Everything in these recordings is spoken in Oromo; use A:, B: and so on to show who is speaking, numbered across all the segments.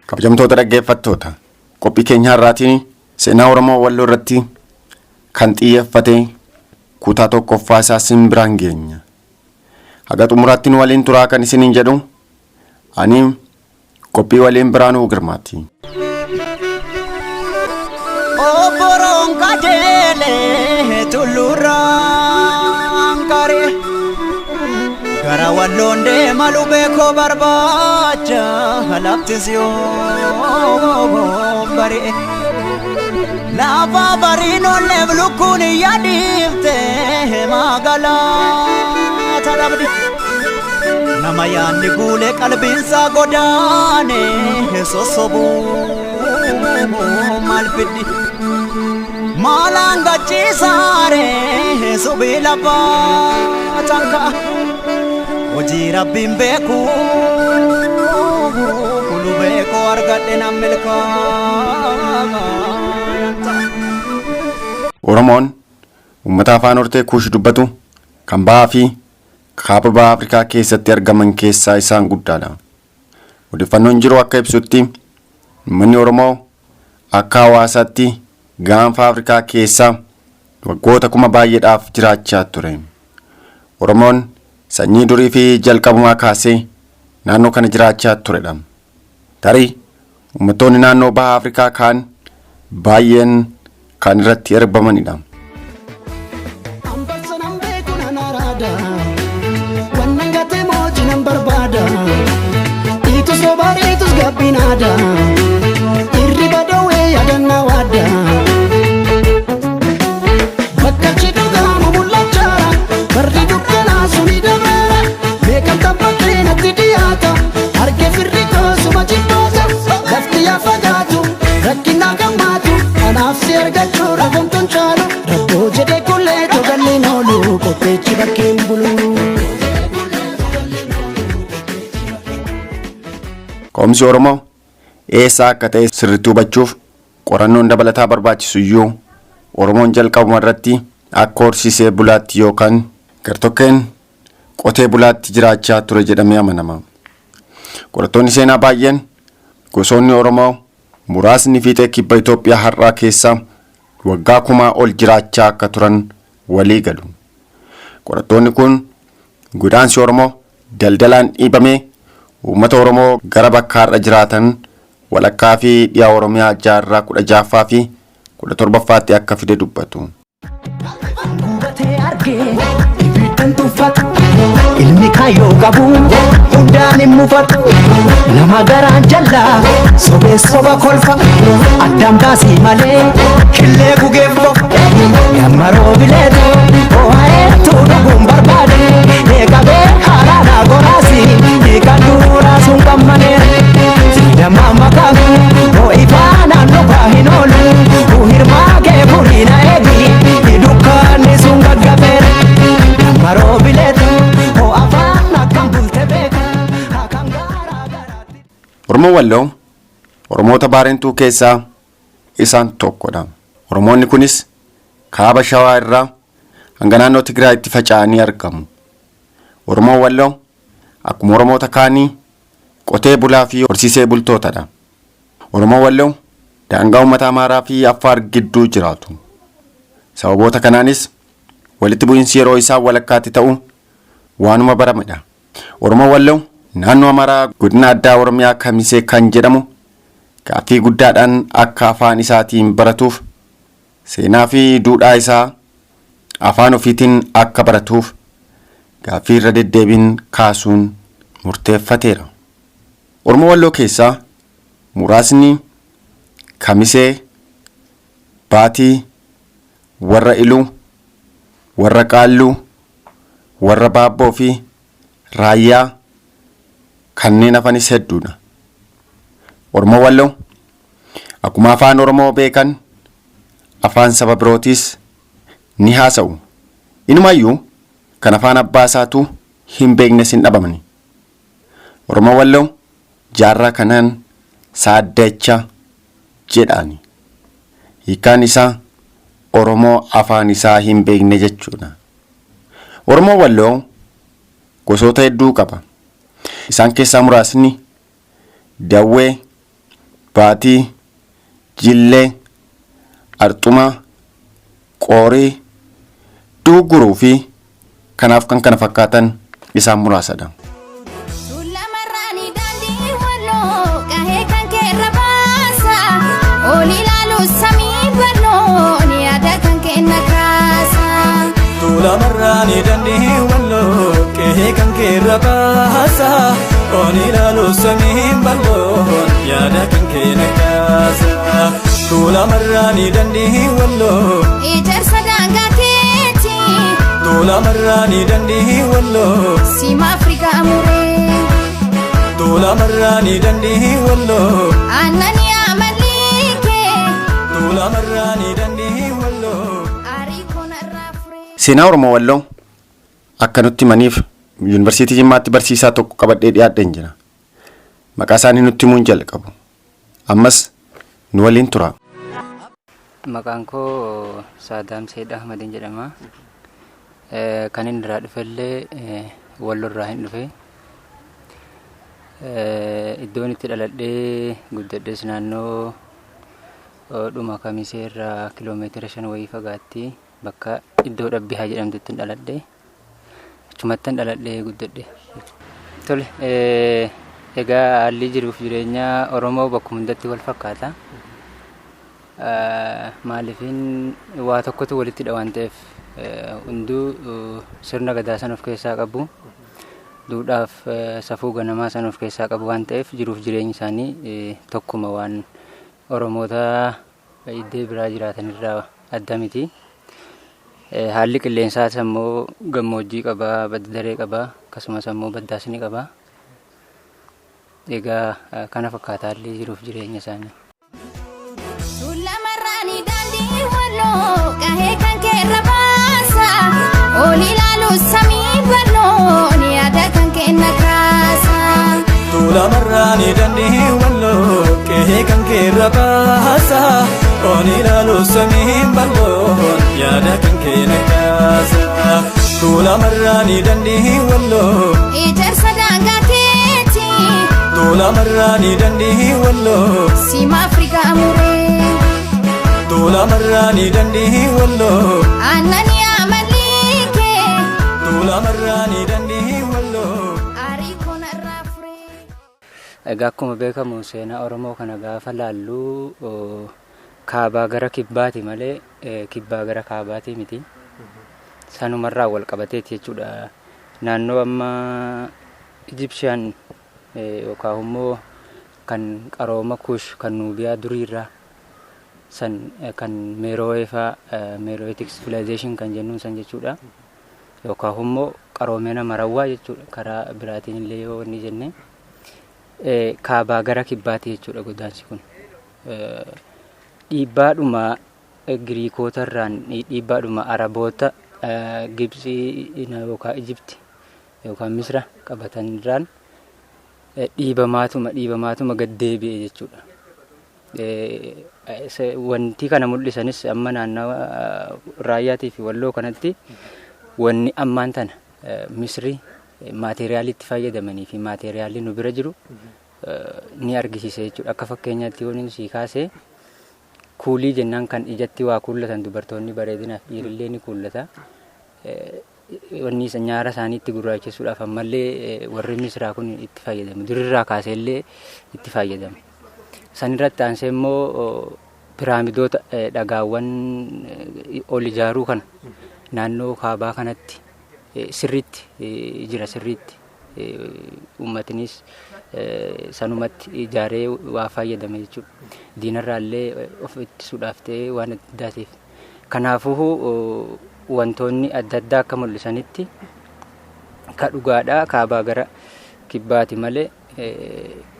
A: Kabajamtoota dhaggeeffattoota qophii keenya har'aatiin seenaa Oromoo Walloo irratti kan xiyyeeffate kutaa tokkoffaa isaa simbiraan geenya. Haga xumuraatti nu waliin turaa kan isiniin jedhu ani qophii waliin Biraanuu Girmaati.
B: Oboroon kajeelee tullurraan karee gara Walloon deemalu beekoo barbaacha laftis yoo baree lafa bariinoollee lukkuun yaadiifte magaalaa tarabdi nama yaadni guulee qalbiinsaa godaane sossobuu malfiddi maalaan gachiisaaree subii lafaa tanka hojii rabbiin beeku kulu beekoo argadhe nan milkaa'aa.
A: Oromoon uummata afaan hortee kuush dubbatu kan bahaa fi kaaba bahaa Afrikaa keessatti argaman keessaa isaan guddaadha. Odeeffannoon jiru akka ibsutti uummanni Oromoo akka hawaasaatti gaanfa Afrikaa keessaa waggoota kuma baay'eedhaaf jiraachaa ture. Oromoon sanyii durii fi jalqabumaa kaasee naannoo kana jiraachaa turedha. Tarii uummattoonni naannoo bahaa Afrikaa kaan baay'een kan irratti erbamanidha. Qoomsi Oromoo eessa akka ta'e sirriitti hubachuuf qorannoon dabalataa barbaachisu iyyuu Oromoon jalqabuma irratti akka horsiisee bulaatti yookaan gartokkeen qotee bulaatti jiraachaa ture jedhamee amanama. Qorattoonni seenaa baay'een gosoonni Oromoo muraasni fiixee kibba Itoophiyaa har'aa keessa waggaa kumaa ol jiraachaa akka turan walii galu. Qorattoonni kun godaansi Oromoo daldalaan dhiibamee uummata Oromoo gara bakka har'a jiraatan walakkaa fi dhiyaa Oromiyaa jaarraa 16ffaa fi 17ffaatti akka fide dubbatu.
B: Ilmi kaayoo qabu hundaan hin mufatu nama garaan jallaa sobee soba kolfa addaan baasii malee killee gugeeffo gammaroo bileetu ho'aeetu dhuguun barbaade eegabee haaraadhaa goraasi hiikan duuraa sun qammanee siidamaa makaatu ho'ifaa naannoo baahin oolu hirmaa kee furiina eegi hidukkaanni sun gaggafeere gammaroo bileetu.
A: Oromoo Walloo Oromoota Baarentuu keessaa isaan tokkodha. Oromoonni kunis kaaba Shawaa irraa hanga naannoo Tigraayitti faca'anii argamu. Oromoo Walloo akkuma Oromoota kaanii qotee bulaa fi horsiisee bultootadha. Oromoo Walloo daangaa uummata Amaaraa fi Affaar gidduu jiraatu. Sababoota kanaanis walitti bu'iinsi yeroo isaa walakkaatti ta'u waanuma baramadha. Oromoo Walloo naannoo Amaaraa godina addaa Oromiyaa Kamisee kan jedhamu gaaffii guddaadhaan akka afaan isaatiin baratuuf seenaa fi duudhaa isaa afaan ofiitiin akka baratuuf gaaffii irra deddeebiin kaasuun murteeffateera. Oromoo Walloo keessaa muraasni Kamisee, Baatii, warra Iluu, warra Qaalluu, warra Baabboo fi Raayyaa kanneen hafanis hedduudha. Oromoo Walloo akkuma afaan Oromoo beekan afaan saba birootis ni haasa'u. Inumaayyuu kan afaan abbaa isaatu hin beeknes hin dhabamani. Oromoo Walloo jaarraa kanaan saaddacha jedhaani. Hiikaan isaa Oromoo afaan isaa hin beekne jechuudha. Oromoo Walloo gosoota hedduu qaba. Isaan keessaa muraasni Dawwee, Baatii, Jillee, Arxumaa, Qoorii, Duuguruu fi kanaaf kan kana fakkaatan isaan muraasadha.
C: Tula marrani dandi wallo ke kan ke rabasa oni lalu samin ballo yada kan ke nakasa. Tula marrani dandi wallo
D: ijar sadanga keti.
C: Tula marrani dandi wallo
D: Sima Afrika amure.
C: Tula marrani dandi wallo
D: Anani amalike.
C: Tula marrani dandi wallo.
A: Seenaa Oromoo Walloo akka nutti himaniif yuunivarsiitii Jimmaatti barsiisaa tokko qabadhee dhiyaadheen jira. Maqaa isaanii nutti himuun jalqabu. Ammas nu waliin tura.
E: Maqaan koo Saadaam Seed Ahmadiin jedhama. Kan inni irraa dhufellee Walloo irraa hin dhufe. Iddoon itti dhaladhee guddadhees naannoo dhuma Kamisee irraa kiiloomeetira 5 wayii fagaatti. Bakka iddoo Dhabbihaa jedhamtutti dhaladhe. Achumattan dhaladhee guddadhe. Tole egaa haalli jiruuf jireenya Oromoo bakkuma hundatti wal fakkaata. Maaliifin waa tokkotu walitti hidha waan ta'eef hunduu sirna gadaa san of keessaa qabu. Duudhaaf safuu ganamaa san of keessaa qabu waan ta'eef jiruuf jireenyi isaanii tokkuma waan Oromoota iddoo biraa jiraatanirraa adda miti. Haalli qilleensaas immoo gammoojjii qaba, badda daree qaba, akkasumas immoo baddaas ni qaba. Egaa kana fakkaata haalli jiruuf jireenya isaanii.
D: Tula marrani dandi wallo kahee kan kee rabasa. Oli lalu samii ballo ni ada kan kee nakasa.
C: Tula marrani dandi wallo ke kan ke rabasa. Oni lalu samin balon yada kan ke nakasa. Tula marrani dandi wallo
D: Ijar sadanga keti.
C: Tula marrani dandi wallo
D: Sima Afrika amure.
C: Tula marrani dandi wallo
D: Anani amalike.
C: Tula marrani dandi wallo.
D: Ariko narrafre.
E: Egaa akkuma beekamu seenaa Oromoo kana gaafa laallu kaabaa gara kibbaati malee kibbaa gara kaabaati miti. Sanumarraa wal qabateeti jechuudha. Naannoo amma Egyptian yookaan immoo kan qarooma Kush kan Nuubiyaa duriirraa san kan Meerooweefaa Meerooweetik civilization kan jennuun san jechuudha. Yookaan immoo qaroomina Marawwaa jechuudha. Karaa biraatiin illee yoo inni jenne kaabaa gara kibbaati jechuudha godaansi kun. Dhiibbaadhuma Giriikootarraan dhiibbaadhuma Araboota Gibsii yookaan Ijipti yookaan Misra qabatanirraan dhiibamaatuma gad deebi'e jechuudha. Wanti kana mul'isanis amma naannawa Raayyaatii fi Walloo kanatti wanni ammaan tana Misrii maateriyaalitti itti fayyadamanii fi maateriyaalli nu bira jiru ni argisiisa jechuudha. Akka fakkeenyaatti yoo inni sii kaasee kuulii jennaan kan ijatti waa kuullatan dubartoonni bareedinaaf dhiirillee ni kuullata. Wanni nyaara isaanii itti gurraachisuudhaaf ammallee warri Misraa kun itti fayyadamu. Durirraa kaaseellee itti fayyadamu. San irratti aansee immoo piraamidoota dhagaawwan ol ijaaruu kan naannoo kaabaa kanatti sirriitti jira sirriitti ummatinis sanumatti ijaaree waa fayyadame jechuudha. Diinarraallee of ittisuudhaaf ta'ee waan addaatiif. Kanaafuu wantoonni adda addaa akka mul'isanitti ka dhugaadhaa kaabaa gara kibbaati malee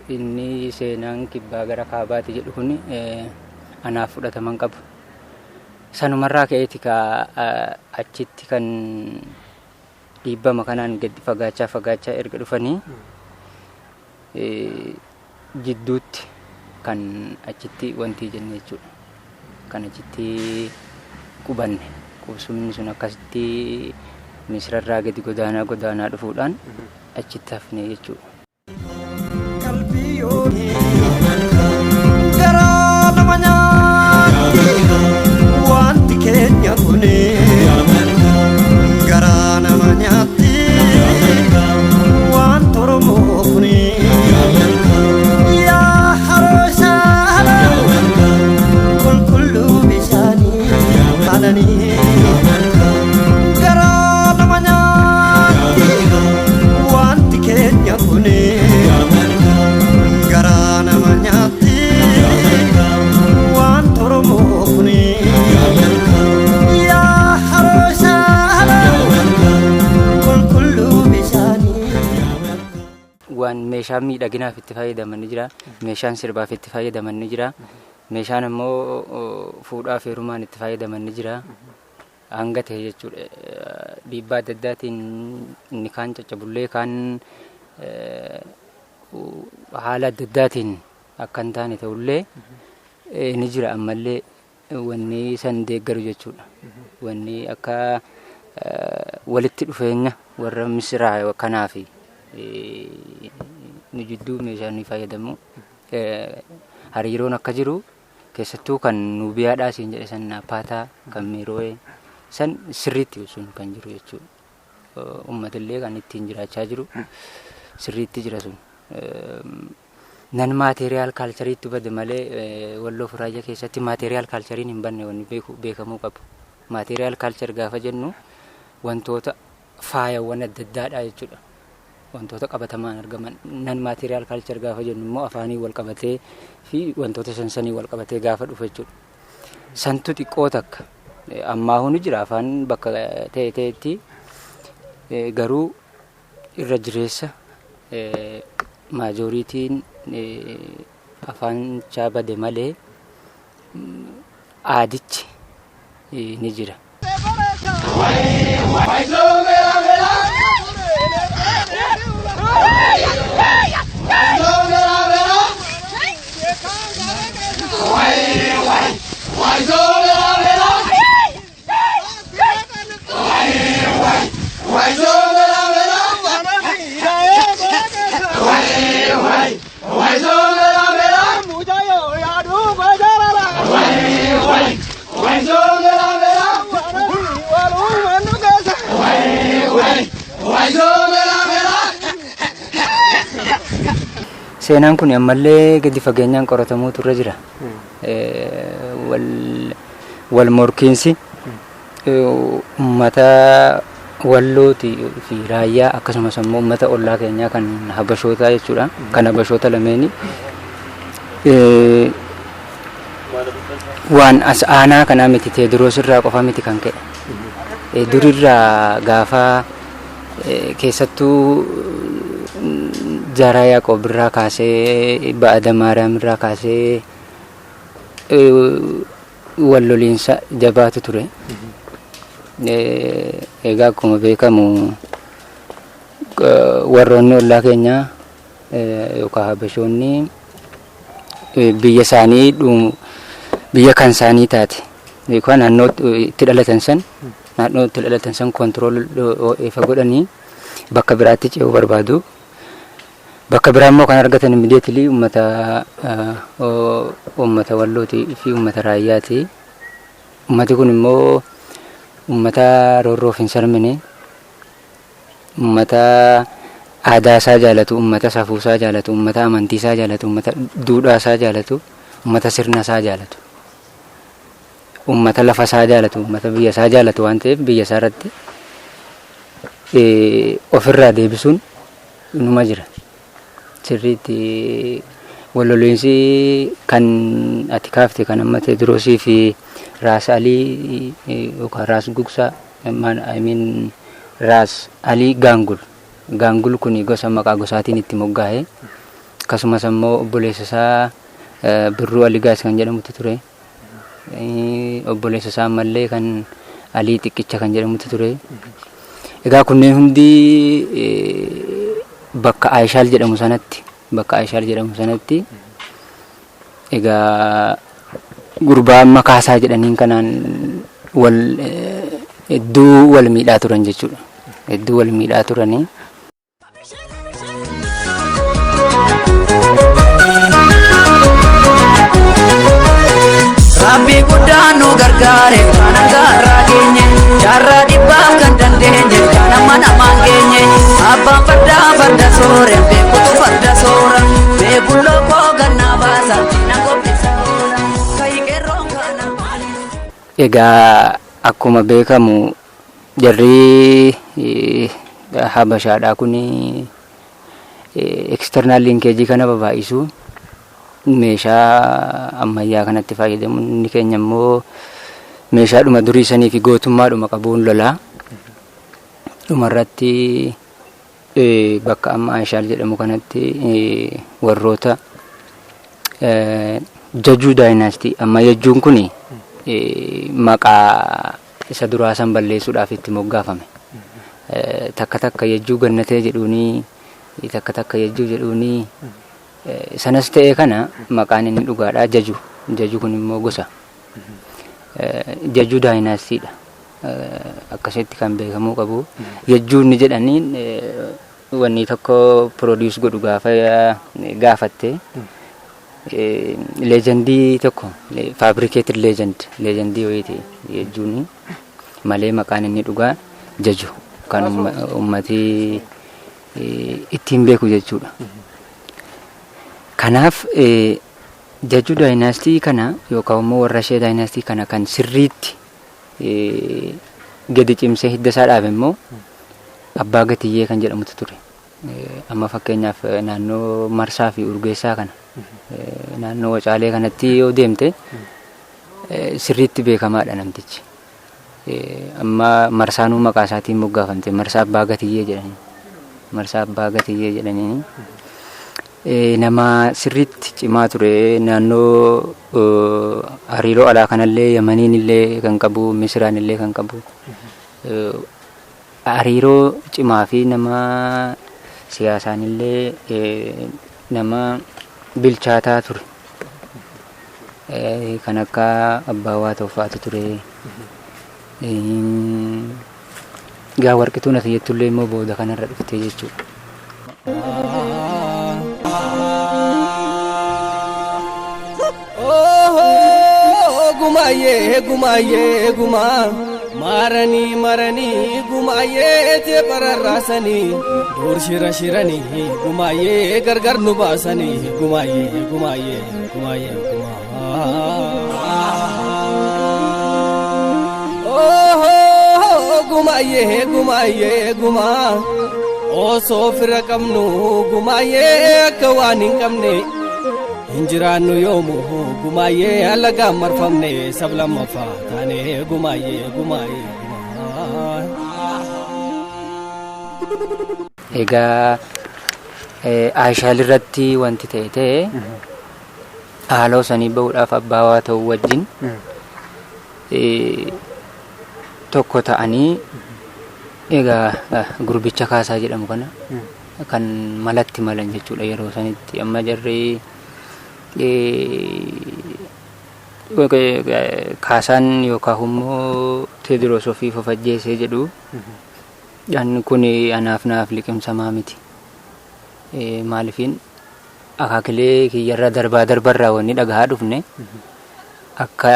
E: inni seenaan kibbaa gara kaabaati jedhu kun anaaf fudhataman qabu. Sanumarraa ka'eeti achitti kan dhiibbama kanaan gadi fagaachaa erga dhufanii jidduutti kan achitti wanti jenne jechuudha. Kan achitti qubanne qubsumni sun akkasitti misirarraa gadi godaanaa dhufuudhaan achitti hafne jechuudha.
B: Garaa nama nyaatti wanti keenya kuni garaa nama nyaatti waan Oromoo kuni yaa haroosaa qulqulluu bishaanii maalanii garaa nama nyaatti wanti keenya kuni garaa nama nyaatti waan Oromoo kuni yaa haroosaa qulqulluu bishaanii.
E: Waan meeshaan miidhaginaaf itti fayyadaman ni jira, meeshaan sirbaaf itti fayyadaman ni jira, meeshaan ammoo fuudhaaf heerumaan itti fayyadaman ni jira. Hanga ta'e jechuudha. Dhiibbaa adda addaatiin inni kaan caccabullee kaan haala adda addaatiin akka hin taane ta'ullee ni jira ammallee wanni san deeggaru jechuudha. Wanni akka walitti dhufeenya warra misiraa kanaafi nu jidduu meeshaan ni fayyadamu. Hariiroon akka jiru keessattuu kan nuubiyaadhaa siin jedhe san paataa kan miiroo'ee san sirriitti sun kan jiru jechuudha. Uummatillee kan ittiin jiraachaa jiru sirriitti jira sun. Nan maateriyaal kaalchariitti bade malee Walloo fi Raayyaa keessatti maateriyaal kaalchariin hin banne wanni beekamuu qabu. Maateriyaal kaalchar gaafa jennu wantoota faayawwan adda addaadha jechuudha. Wantoota qabatamaan argaman. Nan maateriyaal kaalchar gaafa jennu immoo afaanii wal qabatee fi wantoota sansanii wal qabatee gaafa dhufu jechuudha. Santu xiqqoo takka ammaa hunu jira afaan bakka ta'etti garuu irra jireessa maajooriitiin afaan chaabade malee aadichi ni jira. Seenaan kun ammallee gadi fageenyaan qoratamuutu irra jira. Wal morkiinsi uummata Wallooti fi Raayyaa akkasumas immoo uummata ollaa keenyaa kan Habashootaa jechuudha. Kan Habashoota lameeni waan as aanaa kanaa miti Teediroos irraa qofa miti kan ka'e. Durirraa gaafa keessattuu Jaaraa Yaaqoob irraa kaasee Ba'ada Maariyaam irraa kaasee walloliinsa jabaatu ture. Egaa akkuma beekamu warroonni ollaa keenyaa yookaan Habashoonni biyya isaanii biyya kan isaanii taate yookaan naannoo itti dhalatan san kontirool ifa godhanii bakka biraatti ce'uu barbaadu. Bakka biraa immoo kan argatan immediately uummata Wallootii fi uummata Raayyaati. Uummati kun immoo uummata roorroof hin sarmine, uummata aadaa isaa jaalatu, uummata safuu isaa jaalatu, uummata amantii isaa jaalatu, uummata duudhaa isaa jaalatu, uummata sirna isaa jaalatu, uummata lafa isaa jaalatu, uummata biyya isaa jaalatu waan ta'eef biyya isaa irratti ofirraa deebisuun inuma jira. Sirriitti walloliinsi kan ati kaafte kan amma Teediroosii fi Raas Alii yookaan Raas Gugsaa Raas Alii Gaangul kun gosa maqaa gosaatiin itti moggaa'e. Akkasumas immoo obboleessa isaa Birruu Aligaas kan jedhamutu ture. Obboleessa isaa ammallee kan Alii Xiqqicha kan jedhamutu ture. Egaa kunneen hundi bakka Aayishaal jedhamu sanatti egaa gurbaa makaasaa jedhaniin kanaan wal hedduu wal miidhaa turan jechuudha. Hedduu wal miidhaa turanii.
F: Rabbi guddaa nu gargaare kana gaarraa geenye jaarraa dhibbaa kan dandeenye kana mana mangeenye abbaan farda soore beekutu farda soora beekun lookoo gannaa baasa na gobbisa oola kayiqeerroon kana maali.
E: Egaa akkuma beekamu jarri habashaadhaa kun external linkage kana baba'isu meeshaa ammayyaa kanatti fayyadamu. Inni keenya immoo meeshaadhuma durii sanii fi gootummaadhuma qabuun lolaa dhumarratti bakka amma Ayshaal jedhamu kanatti warroota Jajuu daayinaastii amma Jajuun kun maqaa isa duraa san balleessuudhaaf itti moggaafame. Takka takka Jajuu Gannatee jedhuuni takka takka Jajuu jedhuuni. Sanas ta'ee kana maqaan inni dhugaadha Jaju. Jaju kun immoo gosa Jajuu daayinaastiidha. Akkasitti kan beekamuu qabu. Jajuu inni jedhaniin wanni tokko produce godhu gaafatte legendii tokko fabricated legendii wayiiti Jajuun malee maqaan inni dhugaa Jaju kan ummati ittiin beeku jechuudha. Kanaaf Jajuu daayinaastii kana yookaan immoo warra ishee daayinaastii kana kan sirriitti gadi cimsee hidda isaa dhaabe immoo Abbaa Gatiyyee kan jedhamutu ture. Amma fakkeenyaaf naannoo Marsaa fi Urgeessaa kana naannoo Wacaalee kanatti yoo deemte sirriitti beekamaadha namtichi. Amma Marsaanuu maqaa isaatiin moggaafamte Marsaa Abbaa Gatiyyee jedhanii. Marsaa Abbaa Gatiyyee jedhanii. Nama sirriitti cimaa ture naannoo hariiroo alaa kanallee Yamaniin illee kan qabu Misiraan illee kan qabu hariiroo cimaa fi nama siyaasaan illee nama bilchaataa ture kan akka Abbaa Waatoofaatu ture. Gaa Warqituu Nasiyyatullee immoo booda kanarra dhufte jechuudha.
C: Gumaayee gumaa maranii gumaayee tee bararraasanii dur shiranii gumaayee gargar nu baasanii gumaayee gumaa gumaayee gumaa osoo fira qabnu gumaayee akka waan hin qabne Injiraannu yoomu gumaayee alagaan marfamne sablammaffaa taane gumaayee.
E: Egaa Ayshaal irratti wanti ta'e haaloo sanii bahuudhaaf abbaa waa ta'uu wajjin tokko ta'anii egaa gurbicha kaasaa jedhamu kana kan malatti malan jechuudha yeroo sanitti. Amma jarri kaasaan yookaan immoo Teediroos ofii fafajjeessee jedhu kun naaf liqimsamaa miti. Maaliifin akaakilee kiyyarra darbarraa wanni dhagahaa dhufne akka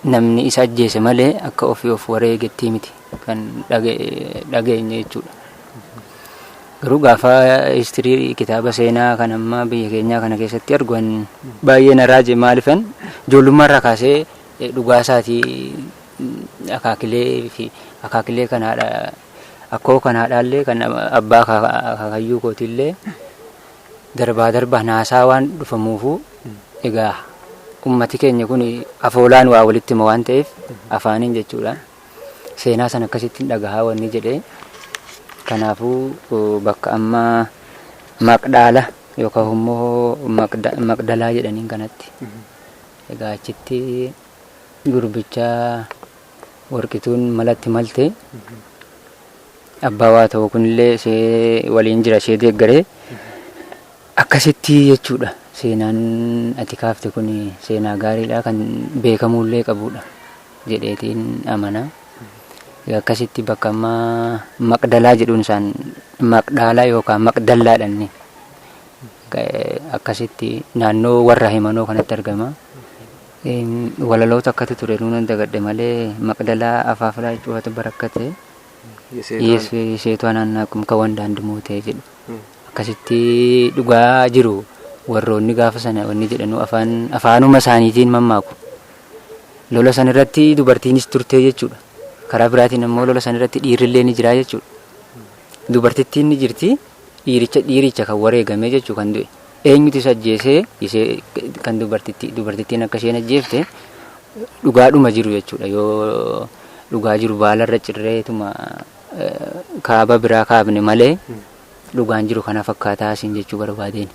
E: namni isa ajjeese malee akka ofii of wareegettii miti kan dhageenye jechuudha. Garuu gaafa histirii kitaaba seenaa kan amma biyya keenyaa kana keessatti argan baay'ee na raaje. Maaliifan ijoollummaarraa kaasee dhugaa isaatii akaakilee kanaadha akkoo kanaadhaallee kan abbaa akaakayyuu kootiillee darbaa naasaa waan dhufamuufu egaa ummati keenya kun afoolaan waa walitti hima waan ta'eef afaaniin jechuudha. Seenaa sana akkasittiin dhagahaa wanni jedhee kanaafuu bakka amma Maqdaala yookaan immoo Maqdalaa jedhaniin kanatti egaa achitti gurbicha Warqituun malatti malte abbaa waa ta'u kunillee waliin jira ishee deeggaree akkasitti jechuudha. seenaan ati kaafte kun seenaa gaariidha kan beekamullee qabudha jedheetiin amana. Akkasitti bakka ammaa Maqdalaa jedhuun isaan Maqdaalaa yookaan Maqdallaadhaan akkasitti naannoo warra himanoo kanatti argama. Walaloota akkatti ture nuun dagadhe malee Maqdalaa afaafilaa cuufatu barakkate yeseetu anaan ka wandaan dumutee jedhu akkasitti dhugaa jiru warroonni gaafa sana wanni jedhanu afaanuma isaaniitiin mammaaku. Lola san irratti dubartiinis turtee jechuudha. Karaa biraatiin immoo lola san irratti dhiirrillee ni jira jechuudha. Dubartittiin ni jirti dhiiricha kan wareegame jechuu kan du'e. Eenyutu isa ajjeesee kan dubartittiin akka isheen ajjeefte dhugaadhuma jiru jechuudha. Yoo dhugaa jiru baalarra cirreetuma kaaba biraa kaabne malee dhugaan jiru kana fakkaataa asiin jechuu barbaadeen.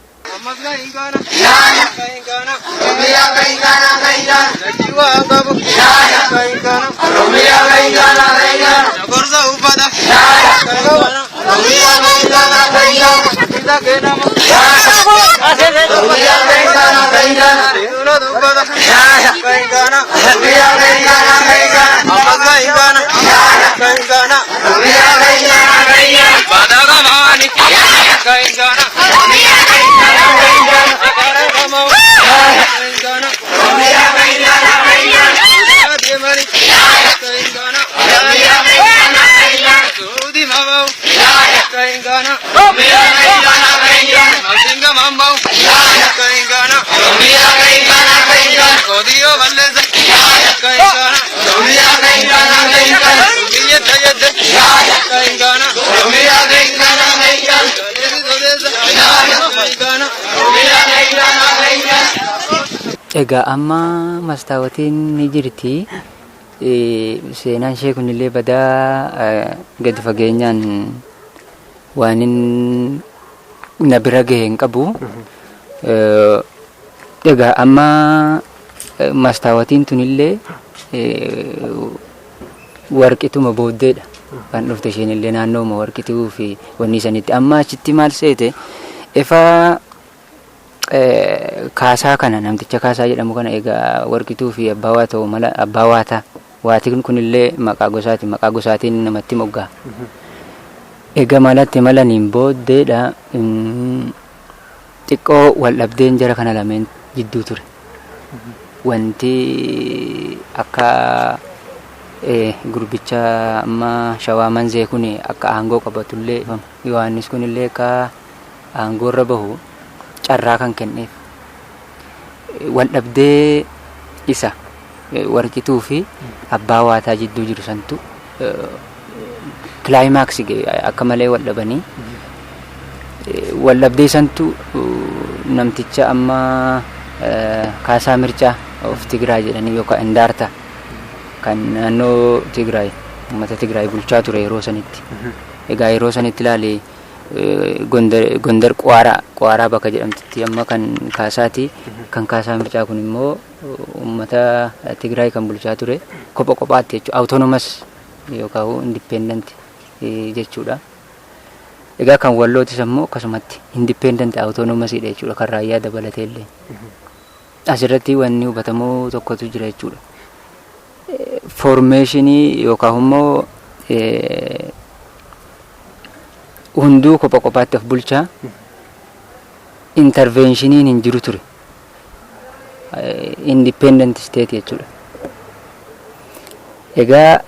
E: Egaa amma mastaawotiin ni jirti. Seenaan ishee kunillee badaa gadi fageenyaan waan na bira gahee hin qabu. Egaa amma mastaawotiin tunillee warqituma booddeedha kan dhufte isheenillee naannooma warqituu fi wanni sanitti amma achitti maal seete ifaa kaasaa kana namticha kaasaa jedhamu kana egaa warqituu fi abbaa ta'u mala abbaa waata waatiin kunillee maqaa gosaatiin namatti moggaa. Egaa malatti malaniin booddeedha xiqqoo wal dhabdeen jara kana lameen jidduu ture. Wanti akka gurbicha amma Shawaa Manzee kun akka aangoo qabatullee Yohaannis kunillee akka aangoorra bahu carraa kan kenneef wal dhabdee isa warqituu fi abbaa waataa jidduu jiru santu kilaayimaaks akka malee wal dhabanii wal dhabdee santu namticha amma Kaasaa Mircaa of Tigraay jedhanii yookaan Indaarta kan naannoo Tigraay uummata Tigraay bulchaa ture yeroo sanitti. Egaa yeroo sanitti ilaalee Gondar Qwaaraa bakka jedhamtutti amma kan Kaasaati. Kan Kaasaa Mircaa kun immoo uummata Tigraay kan bulchaa ture kophaatti jechuudha. Autonomous yookaan independent jechuudha. Egaa kan Wallootis immoo akkasumatti independent autonomous jechuudha kan raayyaa dabalatee illee. Asirratti wanni hubatamu tokkotu jira jechuudha. Formeeshinii yookaan immoo hunduu kophaatti of bulchaa intervenshiniin hin jiru ture. Independent state jechuudha. Egaa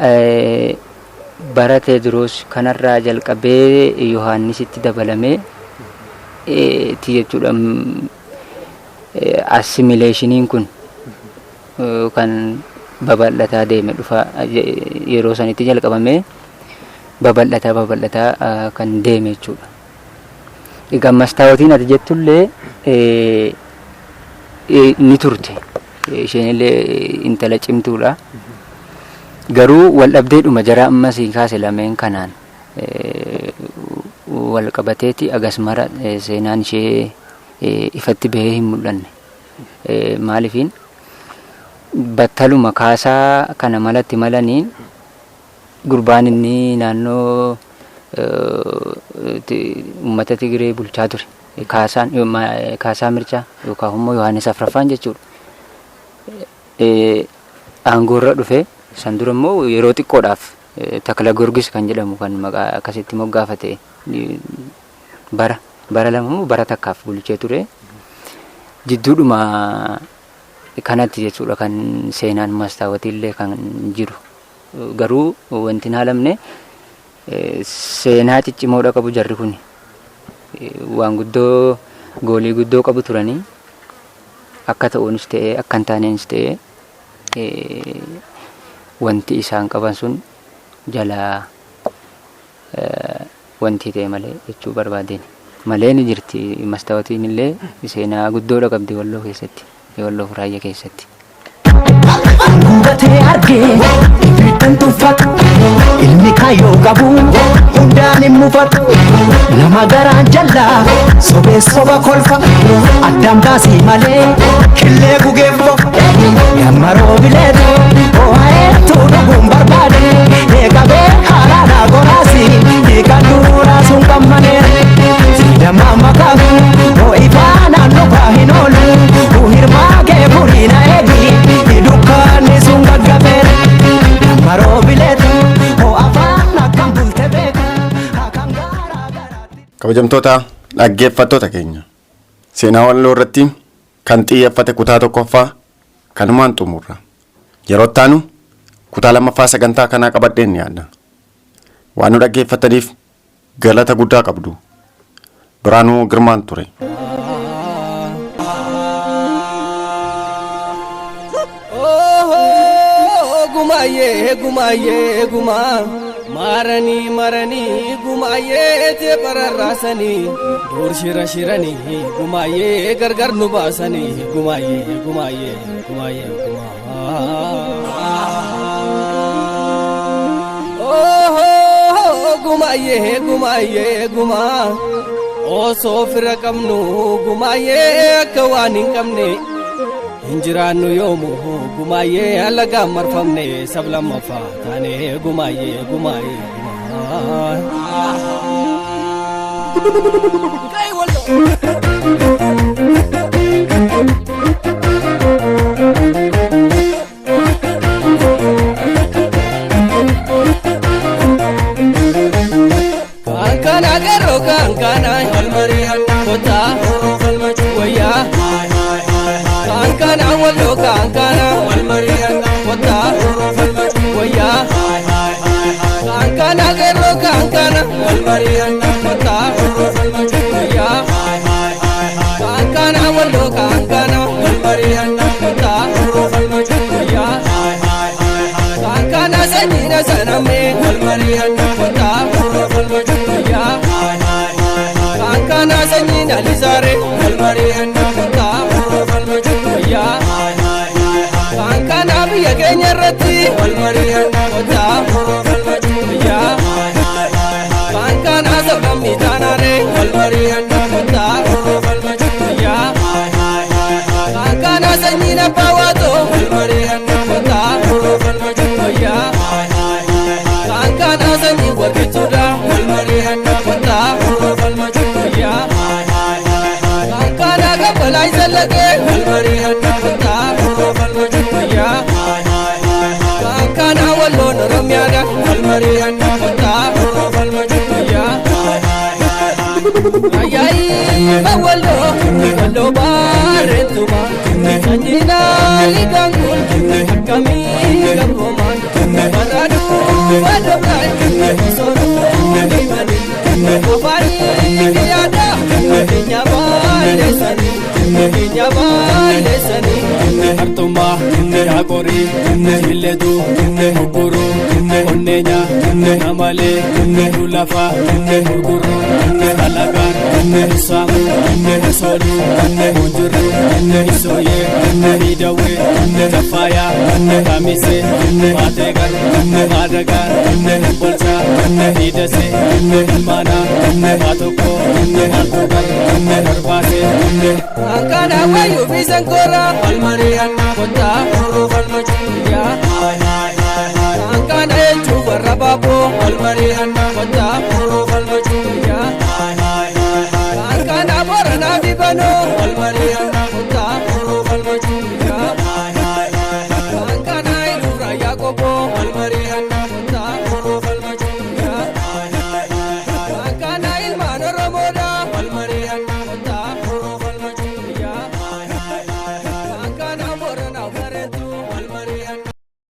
E: bara Teediroos kanarraa jalqabee Yohaannisitti dabalamee jechuudha. Assimileeshiniin kun kan babal'ataa deeme dhufa yeroo sanitti jalqabamee babal'ataa kan deeme jechuudha. Egaa mastaawotiin ati jettullee ni turte. Isheenillee intala cimtuudha. Garuu wal dhabdeedhuma jara ammas kaase lameen kanaan wal qabateeti agasmara seenaan ishee ifatti bahee hin mul'anne. Maaliifiin battaluma Kaasaa kana malatti malanii gurbaan inni naannoo uummata Tigree bulchaa ture Kaasaa Mirchaa yookaan immoo Yohaannis Afraffaan jechuudha. Aangoorra dhufee san dura immoo yeroo xiqqoodhaaf Takla Goorgis kan jedhamu kan maqaa akkasitti moggaafate bara lama immoo bara takkaaf bulchee ture. Jidduudhuma kanatti jechuudha kan seenaan maastaawotiillee kan jiru. Garuu wanti hin haalamne seenaa ciccimoodha qabu jarri kun. Waan guddoo goolii guddoo qabu turanii akka ta'uunis ta'ee akka hin taaneenis ta'ee wanti isaan qaban sun jalaa wanti ta'e malee jechuu barbaadeen malee ni jirti mastaawotiin illee seenaa guddoodha qabdi Walloo keessatti Walloo Raayyaa keessatti.
G: Gubatee argee ifirtan tuffatu ilmi kaayyoo qabu hundaan hin mufatu nama garaan jallaa sobee soba kolfa addaan baasii malee killee gugeeffo yammaroo bileetu ho'aeetuu dhuguun barbaade eegabee haaraadhaa goraasi hiikan duudhaa sun qammaneera siidamaa makaatu ho'ifaa naannoo baa hin oolu hirmaa kee furiina eegi dukkaanni sun gaggafeera yammaroo bileetu ho'afaan akkam bulte beeka akkan garaa garaatti.
A: Kabajamtoota dhaggeeffattoota keenya seenaa Walloo irratti kan xiyyeeffate kutaa tokkoffaa kanumaan xumurra. Yeroo itti aanu kutaa lammaffaa sagantaa kanaa qabadheen yaadna. Waan nu dhaggeeffataniif galata guddaa qabdu. Biraanuu Girmaan ture.
C: Guma marani gumaayee te pararraasanii dur shiranii gumaayee gargar nu baasanii gumaayee osoo fira qabnu gumaayee akka waan hin qabne hinjiraannu yoomu gumaayee alagaan marfamne sablammaffaa taane gumaayee kankana garo kankana walmarihan kota wayya kankana Walloo kankana walmarihan kota wayya kankana garo kankana walmarihan kota wayya kankana Walloo kankana walmarihan kota wayya kankana sanina saname walmarihan kota wayya kankana sanina lisare walmarihan kota wayya kankana biyya keenya irratti walmarihan kota wayya kankana sablamni taanaare walmarihan kota wayya kankana sanyiin abbaa waatoo walmarihan kota wayya kankana sanyiin warqituudha walmarihan kota wayya kankana gabbalaa isallaqee walmarihan kota wayya kankana Walloon Oromiyaadha walmarihan kota wayya ayyaayii Walloo bareettuma sanyiina ligaangul akkamii gabboomaan barraaduu waadoblaan sooruu himanii afaanii yaada keenya baaleessanii hartummaa yaakorii illeetu gurguruu onneenya namalee lulafa gurguruu alagaan saamuu sooluu hunjuruu isooyee hidawee tafaayaa kamisee maateegar maadagaan bolchaa hidasee ilmaanaa maatokoo maaltuugar barbaasee kankana wayyuu fi sankoora walmarihan kota